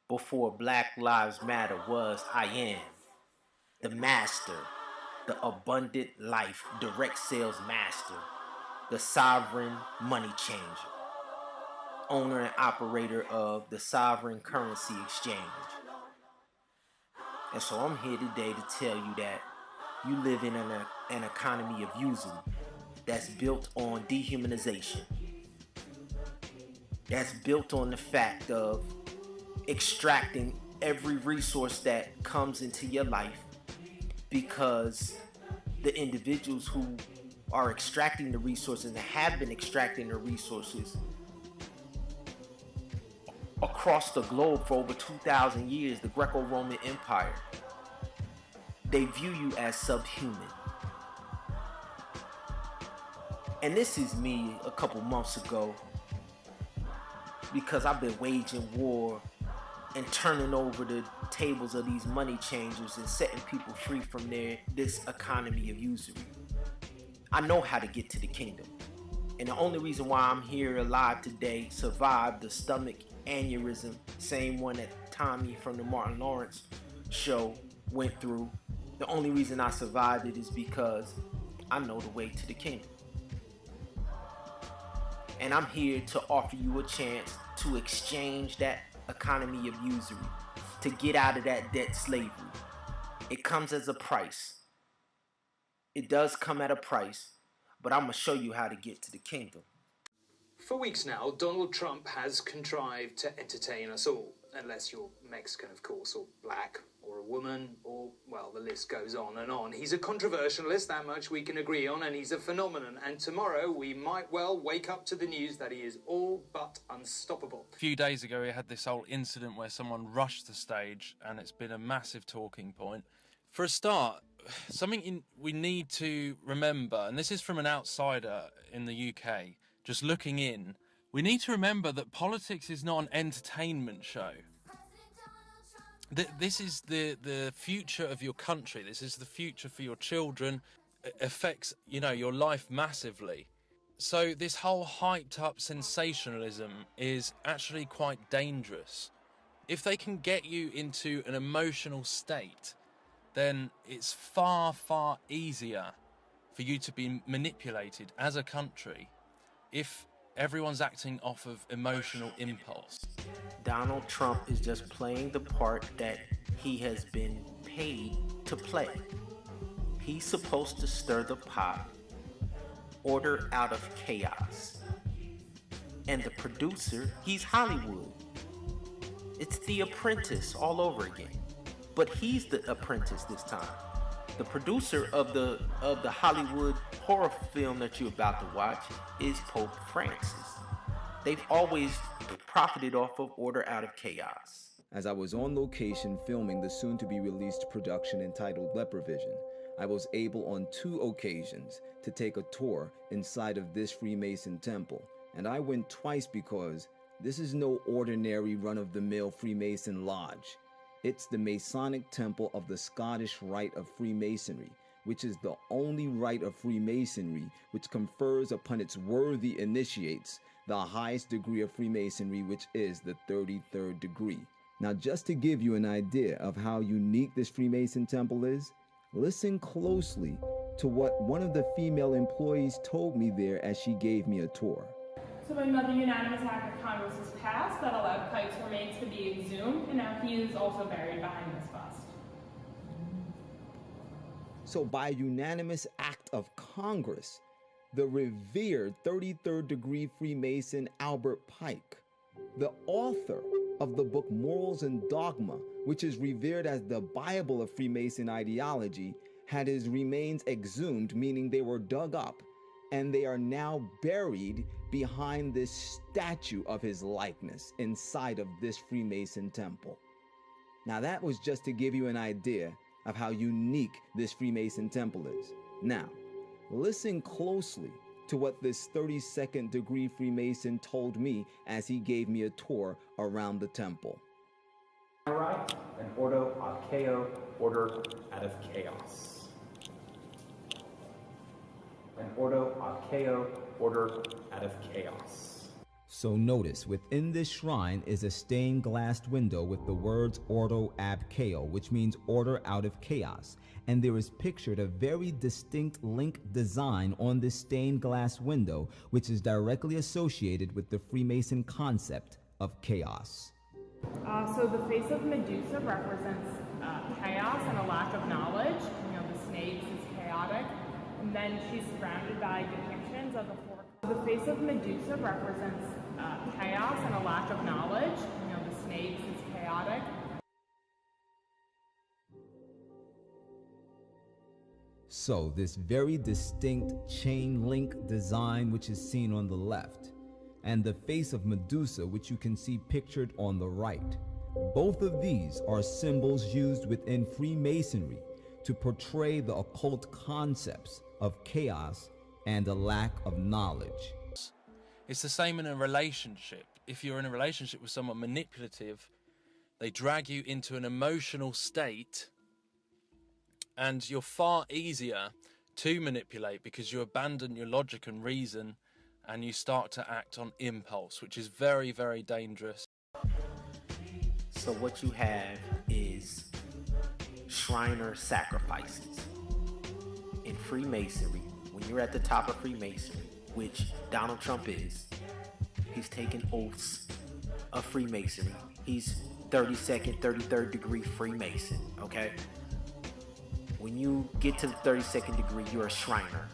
before Black Lives Matter was I am the master, the abundant life direct sales master, the sovereign money changer, owner and operator of the sovereign currency exchange. And so I'm here today to tell you that you live in an economy of usury that's built on dehumanization, that's built on the fact of extracting every resource that comes into your life, because the individuals who are extracting the resources and have been extracting the resources across the globe for over 2,000 years, the Greco-Roman Empire, they view you as subhuman. And this is me a couple months ago, because I've been waging war and turning over the tables of these money changers and setting people free from this economy of usury. I know how to get to the kingdom. And the only reason why I'm here alive today, survived the stomach aneurysm, same one that Tommy from the Martin Lawrence show went through, the only reason I survived it is because I know the way to the kingdom. And I'm here to offer you a chance to exchange that economy of usury, to get out of that debt slavery. It comes as a price. It does come at a price, but I'm going to show you how to get to the kingdom. For weeks now, Donald Trump has contrived to entertain us all, unless you're Mexican, of course, or black, or a woman, or, well, the list goes on and on. He's a controversialist, that much we can agree on, and he's a phenomenon. And tomorrow we might well wake up to the news that he is all but unstoppable. A few days ago, we had this whole incident where someone rushed the stage, and it's been a massive talking point. For a start, something we need to remember, and this is from an outsider in the UK, just looking in, we need to remember that politics is not an entertainment show. This is the future of your country. This is the future for your children. It affects, your life massively. So this whole hyped up sensationalism is actually quite dangerous. If they can get you into an emotional state, then it's far, far easier for you to be manipulated as a country if everyone's acting off of emotional impulse. Donald Trump is just playing the part that he has been paid to play. He's supposed to stir the pot, order out of chaos. And the producer, he's Hollywood. It's The Apprentice all over again. But he's the apprentice this time. The producer of the Hollywood horror film that you're about to watch is Pope Francis. They've always profited off of order out of chaos. As I was on location filming the soon-to-be-released production entitled Leprovision, I was able on 2 occasions to take a tour inside of this Freemason temple, and I went twice because this is no ordinary run-of-the-mill Freemason lodge. It's the Masonic temple of the Scottish Rite of Freemasonry, which is the only rite of Freemasonry which confers upon its worthy initiates the highest degree of Freemasonry, which is the 33rd degree. Now, just to give you an idea of how unique this Freemason temple is, listen closely to what one of the female employees told me there as she gave me a tour. So another unanimous act of Congress was passed that allowed Pike's remains to be exhumed, and now he is also buried behind this bust. So by a unanimous act of Congress, the revered 33rd degree Freemason Albert Pike, the author of the book Morals and Dogma, which is revered as the Bible of Freemason ideology, had his remains exhumed, meaning they were dug up, and they are now buried behind this statue of his likeness inside of this Freemason temple. Now that was just to give you an idea of how unique this Freemason temple is. Now, listen closely to what this 32nd degree Freemason told me as he gave me a tour around the temple. Right, and ordo archeo, order out of chaos. And ordo archeo, order out of chaos. So notice, within this shrine is a stained glass window with the words Ordo ab Chaos, which means order out of chaos. And there is pictured a very distinct link design on this stained glass window, which is directly associated with the Freemason concept of chaos. So the face of Medusa represents chaos and a lack of knowledge. The snakes is chaotic. And then she's surrounded by depictions of the four. The face of Medusa represents chaos and a lack of knowledge. The snakes is chaotic. So this very distinct chain link design, which is seen on the left, and the face of Medusa, which you can see pictured on the right. Both of these are symbols used within Freemasonry to portray the occult concepts of chaos and a lack of knowledge. It's the same in a relationship. If you're in a relationship with someone manipulative, they drag you into an emotional state, and you're far easier to manipulate because you abandon your logic and reason and you start to act on impulse, which is very, very dangerous. So what you have is Shriner sacrifices. In Freemasonry, when you're at the top of Freemasonry, which Donald Trump is, he's taken oaths of Freemasonry. He's 32nd, 33rd degree Freemason, okay? When you get to the 32nd degree, you're a Shriner.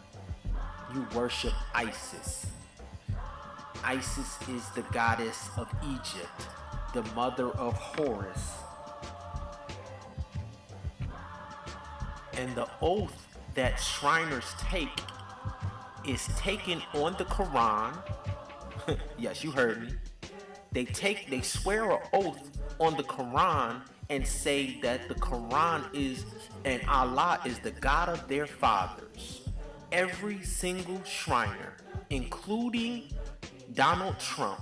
You worship Isis. Isis is the goddess of Egypt, the mother of Horus. And the oath that Shriners take is taken on the Quran. Yes, you heard me. They swear an oath on the Quran and say that the Quran is, and Allah is the God of their fathers. Every single Shriner, including Donald Trump,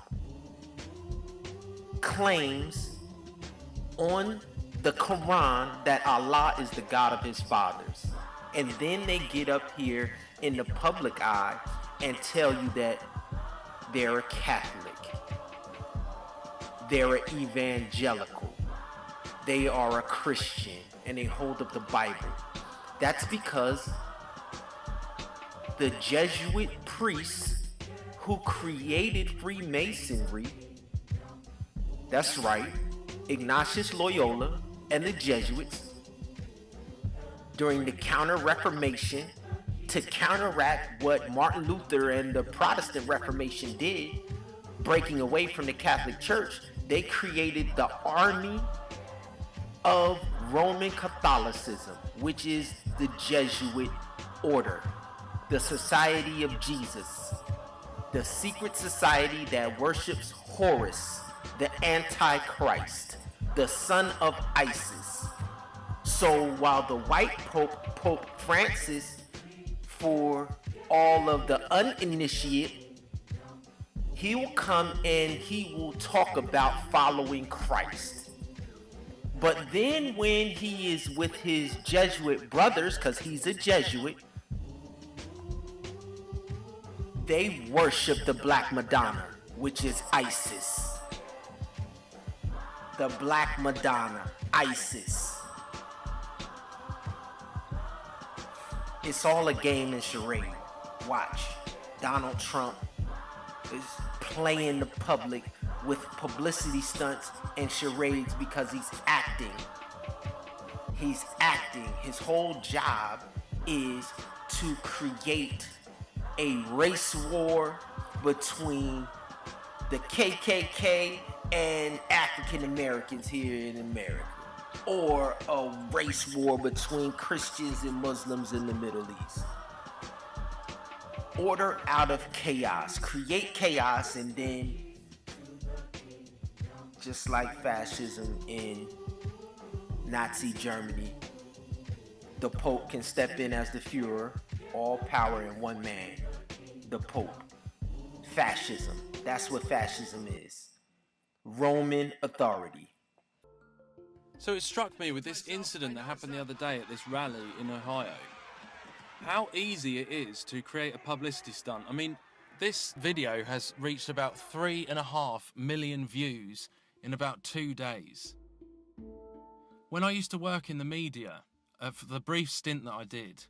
claims on the Quran that Allah is the God of his fathers. And then they get up here in the public eye and tell you that they're a Catholic, they're an evangelical, they are a Christian, and they hold up the Bible. That's because the Jesuit priests who created Freemasonry, that's right, Ignatius Loyola and the Jesuits, during the Counter-Reformation, to counteract what Martin Luther and the Protestant Reformation did, breaking away from the Catholic Church, they created the Army of Roman Catholicism, which is the Jesuit order, the Society of Jesus, the secret society that worships Horus, the Antichrist, the son of Isis. So while the white Pope, Pope Francis, for all of the uninitiated, he will come and he will talk about following Christ. But then when he is with his Jesuit brothers, because he's a Jesuit, they worship the Black Madonna, which is Isis. The Black Madonna, Isis. It's all a game and charade. Watch. Donald Trump is playing the public with publicity stunts and charades because he's acting. He's acting. His whole job is to create a race war between the KKK and African Americans here in America, or a race war between Christians and Muslims in the Middle East. Order out of chaos. Create chaos, and then, just like fascism in Nazi Germany, the Pope can step in as the Führer, all power in one man, the Pope. Fascism. That's what fascism is. Roman authority. So it struck me with this incident that happened the other day at this rally in Ohio, how easy it is to create a publicity stunt. I mean, This video has reached about 3.5 million views in about 2 days. When I used to work in the media, for the brief stint that I did,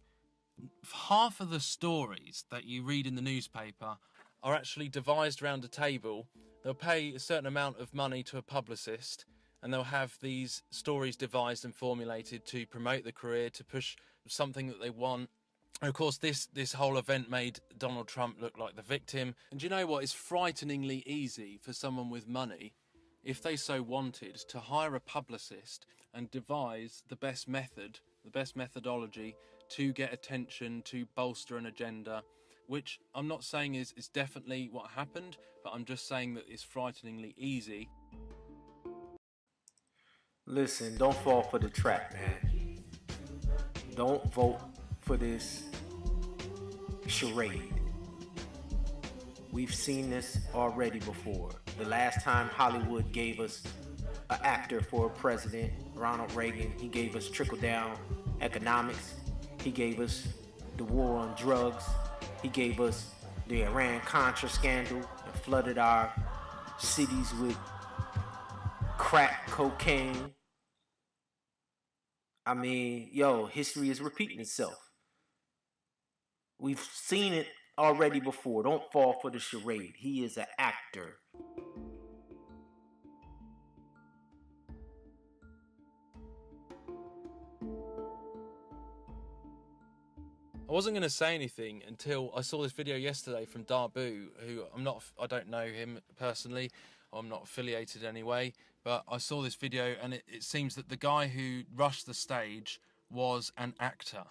half of the stories that you read in the newspaper are actually devised around a table. They'll pay a certain amount of money to a publicist, and they'll have these stories devised and formulated to promote the career, to push something that they want. And of course, this whole event made Donald Trump look like the victim. And do you know what? It's frighteningly easy for someone with money, if they so wanted, to hire a publicist and devise the best method, the best methodology to get attention, to bolster an agenda, which I'm not saying is definitely what happened, but I'm just saying that it's frighteningly easy. Listen, don't fall for the trap, man. Don't vote for this charade. We've seen this already before. The last time Hollywood gave us an actor for a president, Ronald Reagan, he gave us trickle-down economics. He gave us the war on drugs. He gave us the Iran-Contra scandal and flooded our cities with crack cocaine. I mean, yo, history is repeating itself. We've seen it already before. Don't fall for the charade. He is an actor. I wasn't going to say anything until I saw this video yesterday from Darbu, who I don't know him personally, I'm not affiliated anyway, but I saw this video and it seems that the guy who rushed the stage was an actor.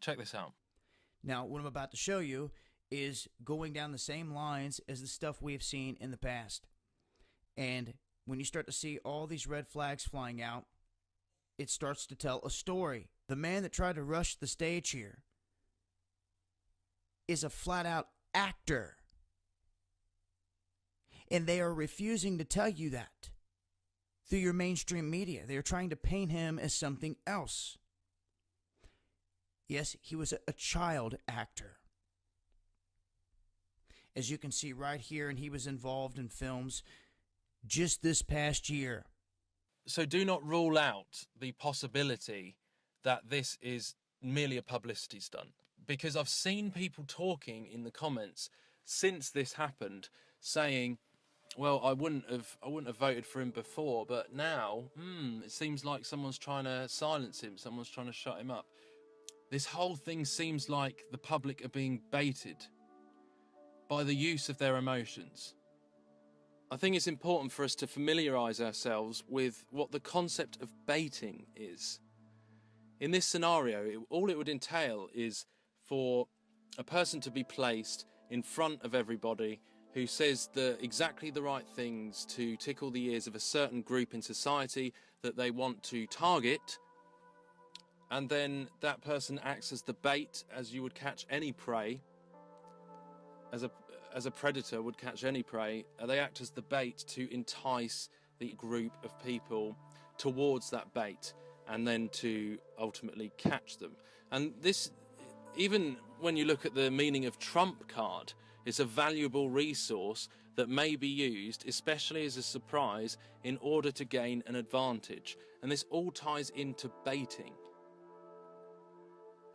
Check this out. Now, what I'm about to show you is going down the same lines as the stuff we've seen in the past. And when you start to see all these red flags flying out, it starts to tell a story. The man that tried to rush the stage here is a flat-out actor. And they are refusing to tell you that through your mainstream media. They are trying to paint him as something else. Yes, he was a child actor. As you can see right here, and he was involved in films just this past year. So do not rule out the possibility that this is merely a publicity stunt, because I've seen people talking in the comments since this happened saying, well, I wouldn't have voted for him before, but now it seems like someone's trying to silence him, someone's trying to shut him up. This whole thing seems like the public are being baited by the use of their emotions. I think it's important for us to familiarise ourselves with what the concept of baiting is. In this scenario, all it would entail is for a person to be placed in front of everybody who says exactly the right things to tickle the ears of a certain group in society that they want to target, and then that person acts as the bait, as you would catch any prey, as a predator would catch any prey. They act as the bait to entice the group of people towards that bait, and then to ultimately catch them. And this, even when you look at the meaning of trump card, it's a valuable resource that may be used, especially as a surprise, in order to gain an advantage. And this all ties into baiting.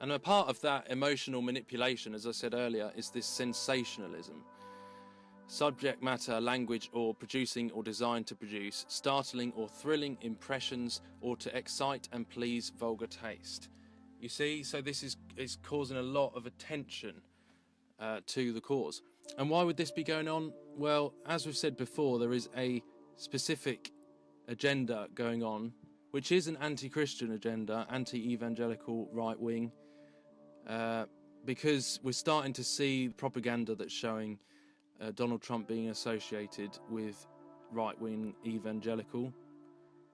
And a part of that emotional manipulation, as I said earlier, is this sensationalism. Subject matter, language, or producing or designed to produce startling or thrilling impressions, or to excite and please vulgar taste. You see, so this is causing a lot of attention to the cause. And why would this be going on? Well, as we've said before, there is a specific agenda going on, which is an anti-Christian agenda, anti-evangelical right-wing, because we're starting to see propaganda that's showing Donald Trump being associated with right-wing evangelical.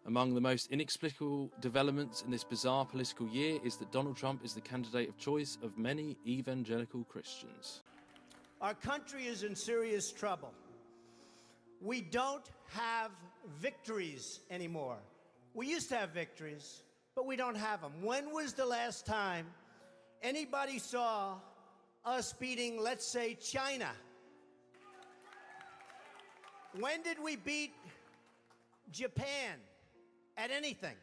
Among the most inexplicable developments in this bizarre political year is that Donald Trump is the candidate of choice of many evangelical Christians. Our country is in serious trouble. We don't have victories anymore. We used to have victories, but we don't have them. When was the last time anybody saw us beating, let's say, China When did we beat Japan at anything?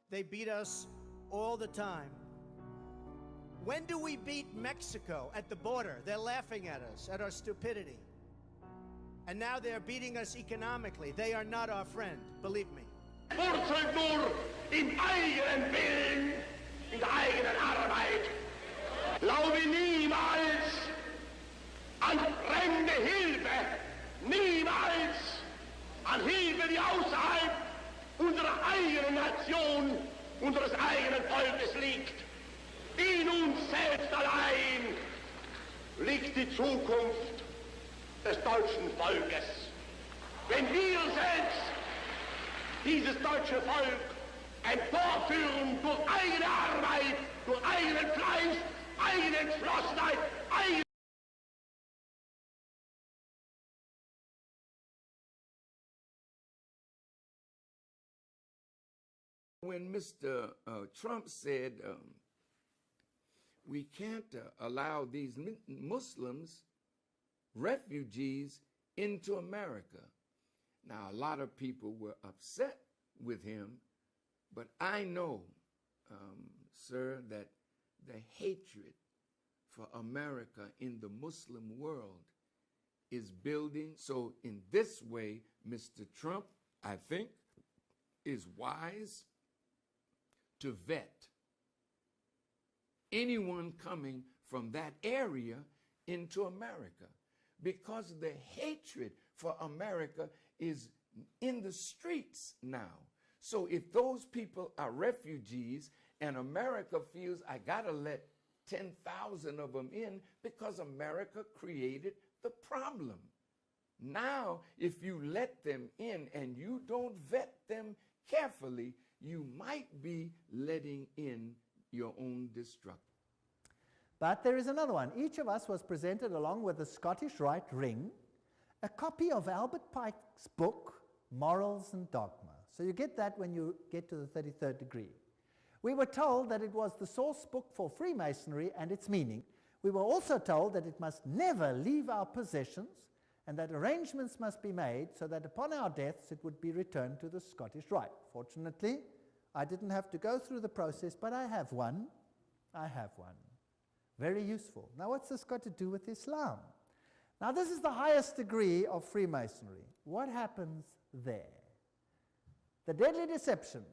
They beat us all the time. When do we beat Mexico at the border? They're laughing at us, at our stupidity. And now they're beating us economically. They are not our friend, believe me. Wurzelt nur im eigenen Willen, in der eigenen Arbeit. Glaube niemals an fremde Hilfe, niemals an Hilfe, die außerhalb unserer eigenen Nation, unseres eigenen Volkes liegt. In uns selbst allein liegt die Zukunft des deutschen Volkes. Wenn wir selbst dieses deutsche Volk emporführen durch eigene Arbeit, durch eigenen Fleiß, eigene Entschlossenheit, eigene When Mr. Trump said we can't allow these Muslims, refugees, into America. Now, a lot of people were upset with him, but I know, sir, that the hatred for America in the Muslim world is building. So in this way, Mr. Trump, I think, is wise to vet anyone coming from that area into America, because the hatred for America is in the streets now. So if those people are refugees and America feels I gotta let 10,000 of them in because America created the problem. Now, if you let them in and you don't vet them carefully, you might be letting in your own destruction. But there is another one. Each of us was presented, along with the Scottish Rite ring, a copy of Albert Pike's book, Morals and Dogma. So you get that when you get to the 33rd degree. We were told that it was the source book for Freemasonry and its meaning. We were also told that it must never leave our possessions and that arrangements must be made so that upon our deaths it would be returned to the Scottish Rite. Fortunately, I didn't have to go through the process, but I have one. I have one. Very useful. Now, what's this got to do with Islam? Now, this is the highest degree of Freemasonry. What happens there? The deadly deception.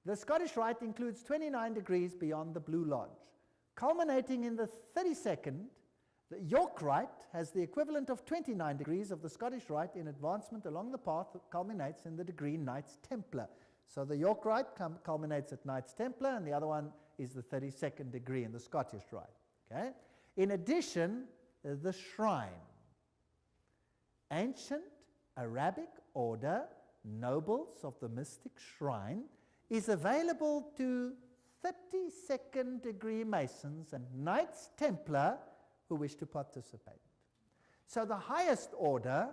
The Scottish Rite includes 29 degrees beyond the Blue Lodge. Culminating in the 32nd, the York Rite has the equivalent of 29 degrees of the Scottish Rite in advancement along the path that culminates in the degree Knights Templar. So the York Rite culminates at Knights Templar, and the other one is the 32nd degree in the Scottish Rite. Okay? In addition, the shrine. Ancient Arabic order, nobles of the mystic shrine, is available to 32nd degree Masons and Knights Templar who wish to participate. So the highest order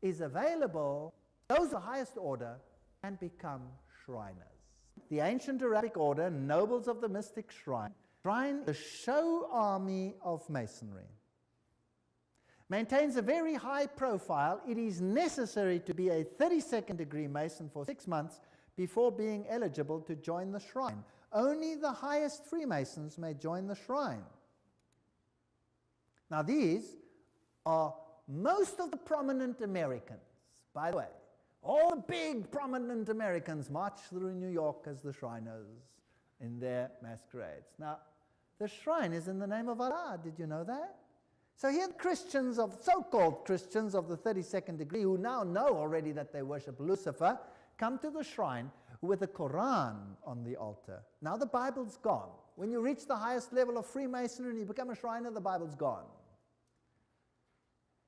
is available. Those of the highest order can become Shriners. The ancient Arabic order, nobles of the mystic shrine, the show army of Masonry, maintains a very high profile. It is necessary to be a 32nd degree Mason for 6 months before being eligible to join the shrine. Only the highest Freemasons may join the shrine. Now, these are most of the prominent Americans, by the way. All the big prominent Americans march through New York as the Shriners in their masquerades. Now, the shrine is in the name of Allah. Did you know that? So here Christians, of so-called Christians of the 32nd degree, who now know already that they worship Lucifer, come to the shrine with the Quran on the altar. Now the Bible's gone. When you reach the highest level of Freemasonry and you become a Shriner, the Bible's gone.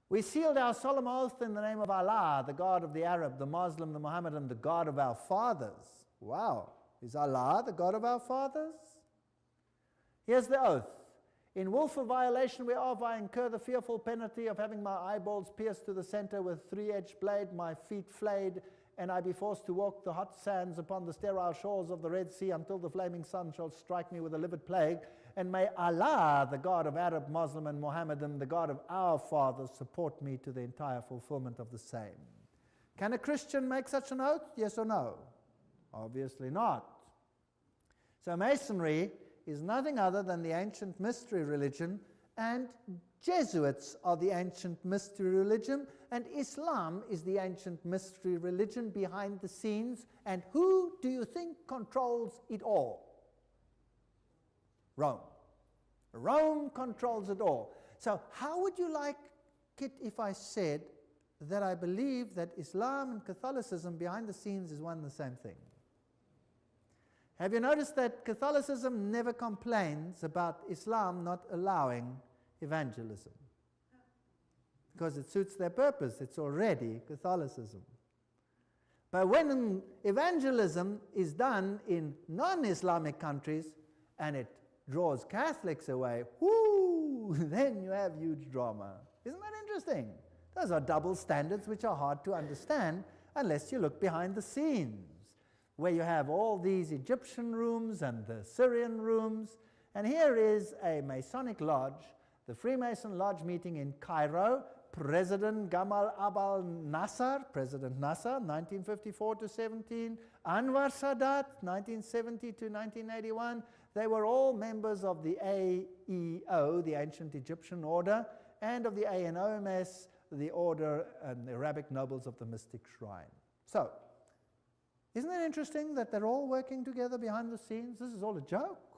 We sealed our solemn oath in the name of Allah, the God of the Arab, the Muslim, the Mohammedan, the God of our fathers. Wow. Is Allah the God of our fathers? Here's the oath. In willful violation whereof I incur the fearful penalty of having my eyeballs pierced to the center with three-edged blade, my feet flayed, and I be forced to walk the hot sands upon the sterile shores of the Red Sea until the flaming sun shall strike me with a livid plague. and may Allah, the God of Arab, Muslim, and Mohammedan, the God of our fathers, support me to the entire fulfillment of the same. Can a Christian make such an oath? Yes or no? Obviously not. So Masonry is nothing other than the ancient mystery religion, and Jesuits are the ancient mystery religion, and Islam is the ancient mystery religion behind the scenes. And who do you think controls it all? Rome. Rome controls it all. So how would you like it if I said that I believe that Islam and Catholicism behind the scenes is one and the same thing? Have you noticed that Catholicism never complains about Islam not allowing evangelism? Because it suits their purpose. It's already Catholicism. But when evangelism is done in non-Islamic countries and it draws Catholics away, whoo, then you have huge drama. Isn't that interesting? Those are double standards which are hard to understand unless you look behind the scenes, where you have all these Egyptian rooms and the Syrian rooms. And here is a Masonic lodge, the Freemason Lodge meeting in Cairo. President Gamal Abdel Nasser, President Nasser, 1954 to 17, Anwar Sadat, 1970 to 1981. They were all members of the AEO, the Ancient Egyptian Order, and of the ANOMS, the Order and the Arabic Nobles of the Mystic Shrine. So, isn't it interesting that they're all working together behind the scenes? This is all a joke.